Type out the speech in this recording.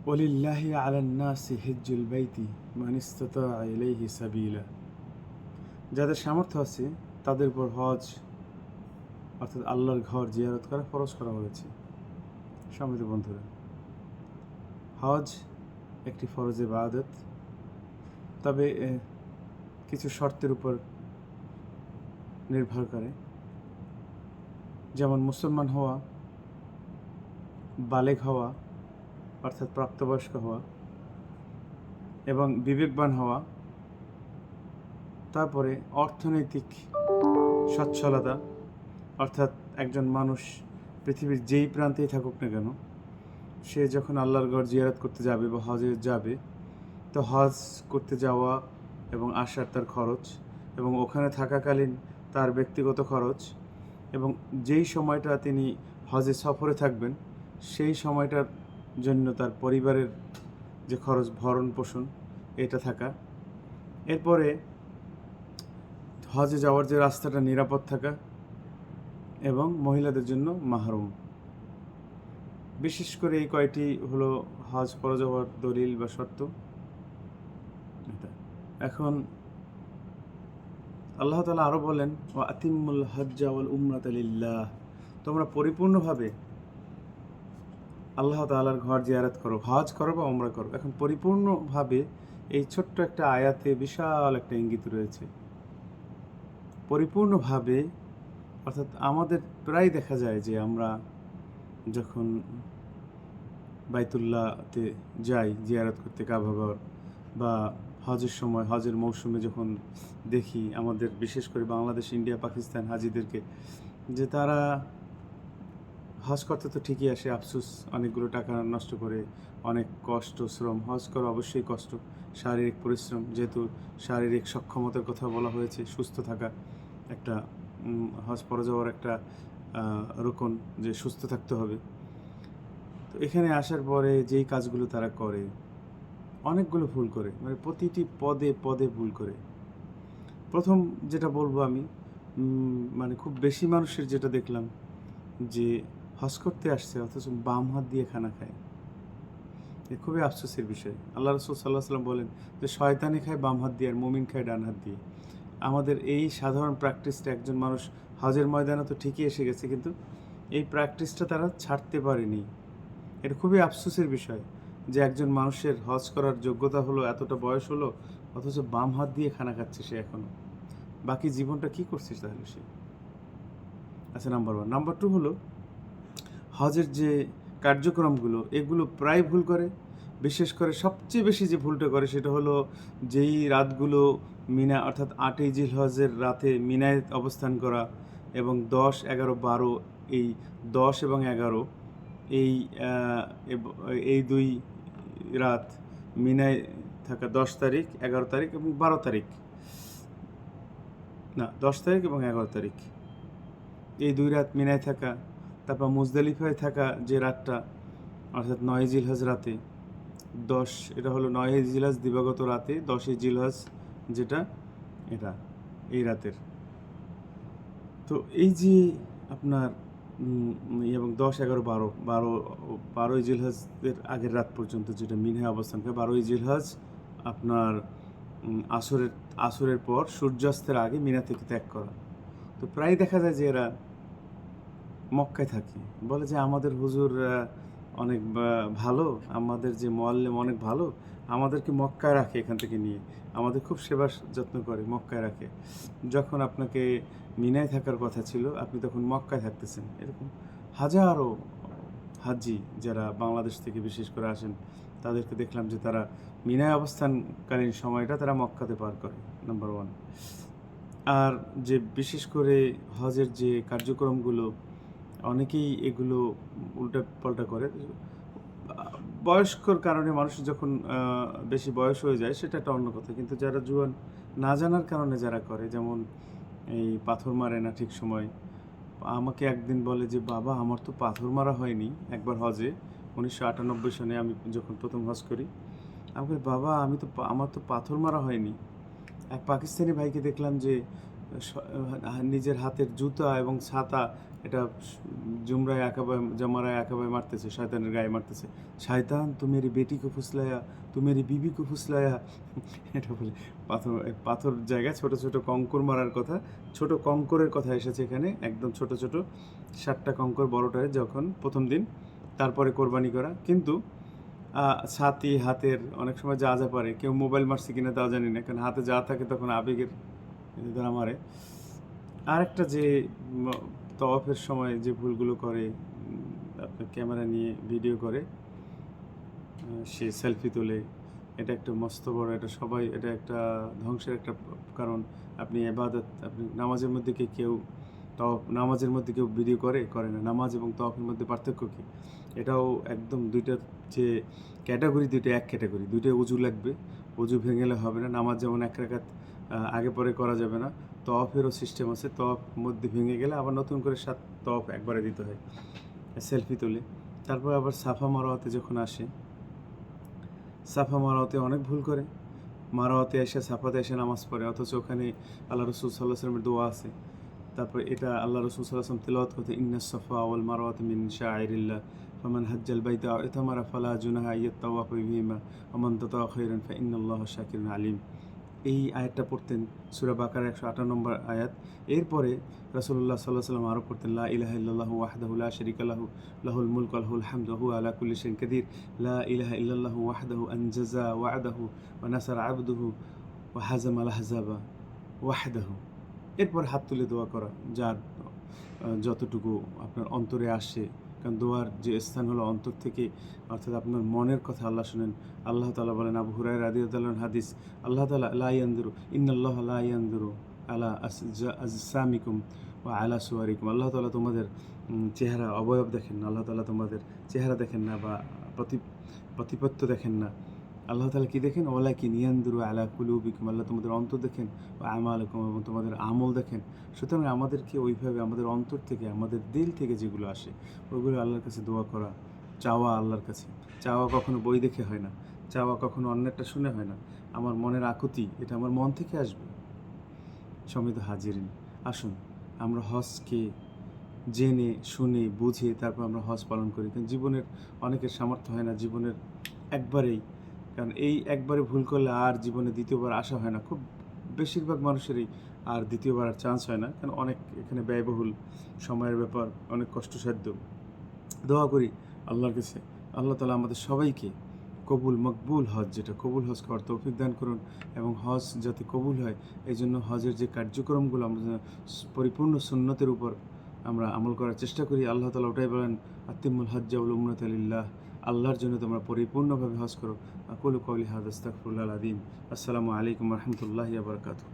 ওয়ালিল্লাহি আলান নাসি হিজ্জুল বাইতি মান ইসতাতাআ ইলাইহি সাবিলা। যাদের সামর্থ্য আছে তাদের উপর হজ অর্থাৎ আল্লাহর ঘর জিয়ারত করা ফরজ করা হয়েছে। সম্মানিত বন্ধুরা, হজ একটি ফরজ ইবাদত, তবে কিছু শর্তের উপর নির্ভর করে, যেমন মুসলমান হওয়া, বালেগ হওয়া অর্থাৎ প্রাপ্তবয়স্ক হওয়া এবং বিবেকবান হওয়া, তারপরে অর্থনৈতিক সচ্ছলতা, অর্থাৎ একজন মানুষ পৃথিবীর যেই প্রান্তেই থাকুক না কেন, সে যখন আল্লাহর ঘর জিয়ারত করতে যাবে বা হজে যাবে, তো হজ করতে যাওয়া এবং আসার তার খরচ এবং ওখানে থাকাকালীন তার ব্যক্তিগত খরচ এবং যেই সময়টা তিনি হজে সফরে থাকবেন সেই সময়টার জন্য তার পরিবারের যে খরচ, ভরণ পোষণ, এটা থাকা। এরপরে হজে যাওয়ার যে রাস্তাটা নিরাপদ থাকা এবং মহিলাদের জন্য মাহরুম। বিশেষ করে এই কয়টি হলো হজ ফরজ হওয়ার দলিল বা শর্ত। এখন আল্লাহ তাআলা আরও বলেন, ওয়া আতিম্মুল হজ্জা ওয়াল উমরাতা লিল্লাহ, তোমরা পরিপূর্ণভাবে আল্লাহ তাআলার ঘর জিয়ারত করো, হজ করো বা উমরা করো। এখন পরিপূর্ণভাবে এই ছোট্ট একটা আয়াতে বিশাল একটা ইঙ্গিত রয়েছে। পরিপূর্ণভাবে অর্থাৎ আমাদের প্রায় দেখা যায় যে আমরা যখন বাইতুল্লাহতে যাই জিয়ারত করতে, কাবা ঘর, বা হজের সময়, হজের মৌসুমে যখন দেখি আমাদের বিশেষ করে বাংলাদেশ, ইন্ডিয়া, পাকিস্তান হাজিদেরকে, যে তারা হজ করতে তো ঠিকই আসে, আফসোস অনেকগুলো টাকা নষ্ট করে, অনেক কষ্ট, শ্রম। হজ করা অবশ্যই কষ্ট, শারীরিক পরিশ্রম, যেহেতু শারীরিক সক্ষমতার কথা বলা হয়েছে, সুস্থ থাকা একটা হজ ফরজ হওয়ার একটা রুকন, যে সুস্থ থাকতে হবে। তো এখানে আসার পরে যেই কাজগুলো তারা করে, অনেকগুলো ভুল করে, মানে প্রতিটি পদে পদে ভুল করে। প্রথম যেটা বলবো আমি, মানে খুব বেশি মানুষের যেটা দেখলাম, যে হজ করতে আসছে অথচ বাম হাত দিয়ে খানা খায়। এ খুবই আফসোসের বিষয়। আল্লাহ রাসূল সাল্লাল্লাহু আলাইহি ওয়াসাল্লাম বলেন যে শয়তানি খায় বাম হাত দিয়ে আর মুমিন খায় ডান হাত দিয়ে। আমাদের এই সাধারণ প্র্যাকটিসটা, একজন মানুষ হজের ময়দানে তো ঠিকই এসে গেছে, কিন্তু এই প্র্যাকটিসটা তারা ছাড়তে পারেনি। এটা খুবই আফসোসের বিষয় যে একজন মানুষের হজ করার যোগ্যতা হলো, এতটা বয়স হলো, অথচ বাম হাত দিয়ে খানা খাচ্ছে সে এখনও। বাকি জীবনটা কী করছিস তাহলে সে? আচ্ছা, নাম্বার 1। নাম্বার 2 হলো হজের যে কার্যক্রমগুলো, এগুলো প্রায় ভুল করে। বিশেষ করে সবচেয়ে বেশি যে ভুলটা করে সেটা হলো, যেই রাতগুলো মিনা অর্থাৎ 8ই জিলহজের রাতে মিনায় অবস্থান করা এবং 10, 11, 12, এই 10 এবং 11 এই এই দুই রাত মিনায় থাকা, 10 তারিখ, 11 তারিখ এবং 12 তারিখ, না 10 তারিখ এবং 11 তারিখ, এই 2 রাত মিনায় থাকা। তারপর মুজদালিফায় থাকা যে রাতটা, অর্থাৎ 9 জিলহজ রাতে, 10, এটা হলো 9 জিলহজ দিবাগত রাতে, 10 জিলহজ যেটা, এটা এই রাতের। তো এই যে আপনার এবং 10, 11, 12 জিলহজের আগের রাত পর্যন্ত যেটা মিনায় অবস্থান করে, 12 জিলহজ আপনার আসরের পর সূর্যাস্তের আগে মিনা থেকে ত্যাগ করা। তো প্রায় দেখা যায় যে এরা মক্কায় থাকে, বলে যে আমাদের হুজুর অনেক ভালো, আমাদের যে মোয়াল্লেম অনেক ভালো, আমাদেরকে মক্কায় রাখে, এখান থেকে নিয়ে আমাদের খুব সেবা যত্ন করে, মক্কায় রাখে। যখন আপনাকে মিনায় থাকার কথা ছিল, আপনি তখন মক্কায় থাকতেছেন। এরকম হাজারো হাজি যারা বাংলাদেশ থেকে বিশেষ করে আসেন, তাদেরকে দেখলাম যে তারা মিনায় অবস্থানকালীন সময়টা তারা মক্কাতে পার করে, নাম্বার 1। আর যে বিশেষ করে হজের যে কার্যক্রমগুলো, অনেকেই এগুলো উল্টাপাল্টা করে। বয়স্কর কারণে মানুষ যখন বেশি বয়স হয়ে যায় সেটা একটা অন্য কথা, কিন্তু যারা জুয়ান, না জানার কারণে যারা করে, যেমন এই পাথর মারে না ঠিক সময়। আমাকে একদিন বলে যে বাবা, আমার তো পাথর মারা হয়নি একবার হজে, 1998 সনে আমি যখন প্রথম হজ করি। আমাকে, বাবা আমার তো পাথর মারা হয়নি। এক পাকিস্তানি ভাইকে দেখলাম যে নিজের হাতের জুতা এবং ছাতা এটা জুমরায় আকাবায় জামারায় আকাবায় মারতেছে, শয়তানের গায়ে মারতেছে, শয়তান তু মেরি বেটি কো ফুসলায়া, তু মেরি বিবি কো ফুসলায়া। এটা বলে পাথর, পাথর জায়গায় ছোট ছোট কঙ্কর মারার কথা, ছোট কঙ্করের কথা এসেছে এখানে, একদম ছোট ছোট 7টা কঙ্কর বড়টায় যখন প্রথম দিন, তারপরে কোরবানি করা। কিন্তু ছাতি হাতের অনেক সময় যা যা পারে, কেউ মোবাইল মারছে কিনা তাও জানি না, কারণ হাতে যা থাকে তখন আবেগের দ্বারা মারে। আরেকটা যে তওয়াফের সময় যে ভুলগুলো করে, আপনার ক্যামেরা নিয়ে ভিডিও করে, সে সেলফি তোলে, এটা একটা মস্ত বড়, এটা সবাই, এটা একটা ধ্বংসের একটা কারণ। আপনি এবাদত, আপনি নামাজের মধ্যে কেউ তওয়াফ, নামাজের মধ্যে কেউ ভিডিও করে না, নামাজ এবং তওয়াফের মধ্যে পার্থক্য কী? এটাও একদম দুইটার যে ক্যাটাগরি, দুইটা এক ক্যাটাগরি, দুইটাই উজু লাগবে, উজু ভেঙেলে হবে না। নামাজ যেমন 1 রাকাত আগে পরে করা যাবে না, তওয়াফেরও সিস্টেম আছে, তওয়াফ মধ্যে ভেঙে গেলে আবার নতুন করে 7 তওয়াফ একবারে দিতে হয়। সেলফি তুলে তারপর আবার সাফা মারোয়াতে যখন আসে, সাফা মারোয়াতে অনেক ভুল করে, মারোয়াতে এসে সাফাতে এসে নামাজ পড়ে, অথচ ওখানে আল্লাহ রসুল সাল্লাহ সাল্লামের দোয়া আছে। তারপর এটা আল্লাহ রসুল সাল্লাহ সাল্লাম তিলাওয়াত করতে, ইন্নাস সাফা ওয়াল মারওয়াতা মিন শাআইরিল্লাহ ফামান হাজ্জাল বাইতা আও ইতামারা ফালা জুনাহা ইয়াত্তাওয়াফু বিহিমা ওয়া মান তাতাওয়া খায়রান ফা ইন্নাল্লাহা শাকিরুন আলিম। এই আয়াতটা পড়তেন সূরা বাকারার 158 নম্বর আয়াত। এরপরে রাসূলুল্লাহ সাল্লাল্লাহু আলাইহি ওয়াসাল্লাম আরও পড়তেন, লা ইলাহা ইল্লাল্লাহু ওয়াহদাহু লা শারীকা লাহু লাহুল মুলকু ওয়া লাহুল হামদু ওয়া হুয়া আলা কুল্লি শাইইন কাদির, লা ইলাহা ইল্লাল্লাহু ওয়াহদাহু আনজাজা ওয়া'দাহু ওয়া নাসারা 'আবদাহু ওয়া হাজামাল আহজাবা ওয়াহদাহু। এরপর হাত তুলে দোয়া করা, যার যতটুকু আপনার অন্তরে আসে, কারণ দোয়ার যে স্থান হলো অন্তর থেকে, অর্থাৎ আপনার মনের কথা আল্লাহ শুনেন। আল্লাহ তাআলা বলেন, আবু হুরায়রা রাদিয়াল্লাহু আনহু হাদিস, আল্লাহ তাআলা লা ইয়ানজুরু, ইন্নাল্লাহা লা ইয়ানজুরু আলা আজসামিকুম ওয়া আলা সুওয়ারিকুম। আল্লাহ তাআলা তোমাদের চেহারা অবয়ব দেখেন না, আল্লাহ তাআলা তোমাদের চেহারা দেখেন না বা প্রতিপত্য দেখেন না। আল্লাহ তাআলা কী দেখেন? ওয়ালাকিন ইয়ানজুরু আলা কুলুবিকুম, আল্লাহ তোমাদের অন্তর দেখেন, ওয়া আমালাকুম, এবং তোমাদের আমল দেখেন। সুতরাং আমাদেরকে ওইভাবে আমাদের অন্তর থেকে, আমাদের দিল থেকে যেগুলো আসে, ওইগুলো আল্লাহর কাছে দোয়া করা, চাওয়া আল্লাহর কাছে। চাওয়া কখনো বই দেখে হয় না, চাওয়া কখনো অন্যেরটা শুনে হয় না। আমার মনের আকুতি, এটা আমার মন থেকে আসবে। সম্মানিত হাজিরিন, আসুন আমরা হজকে জেনে শুনে বুঝে তারপর আমরা হজ পালন করি। কারণ জীবনের অনেকের সামর্থ্য হয় না, জীবনের একবারেই, কারণ এই একবারে ভুল করলে আর জীবনে দ্বিতীয়বার আসা হয় না। খুব বেশিরভাগ মানুষেরই আর দ্বিতীয়বার আর চান্স হয় না, কারণ অনেক এখানে ব্যয়বহুল, সময়ের ব্যাপার, অনেক কষ্টসাধ্য। দোয়া করি আল্লাহর কাছে, আল্লাহ তাআলা আমাদের সবাইকে কবুল মকবুল হজ, যেটা কবুল হজ করার তৌফিক দান করুন, এবং হজ যাতে কবুল হয় এই জন্য হজের যে কার্যক্রমগুলো আমরা যেন পরিপূর্ণ সুন্নতের উপর আমরা আমল করার চেষ্টা করি। আল্লাহ তাআলা ওটাই বলেন, আতিমুল হজ্জা ওয়াল উমরাতা লিল্লাহ, আল্লাহর জন্য তোমরা পরিপূর্ণভাবে হজ করো। আকুলু কওলি হাযা আস্তাগফিরুল্লাহল আযীম। আসসালামু আলাইকুম ওয়া রাহমাতুল্লাহি ওয়া বারাকাতুহু।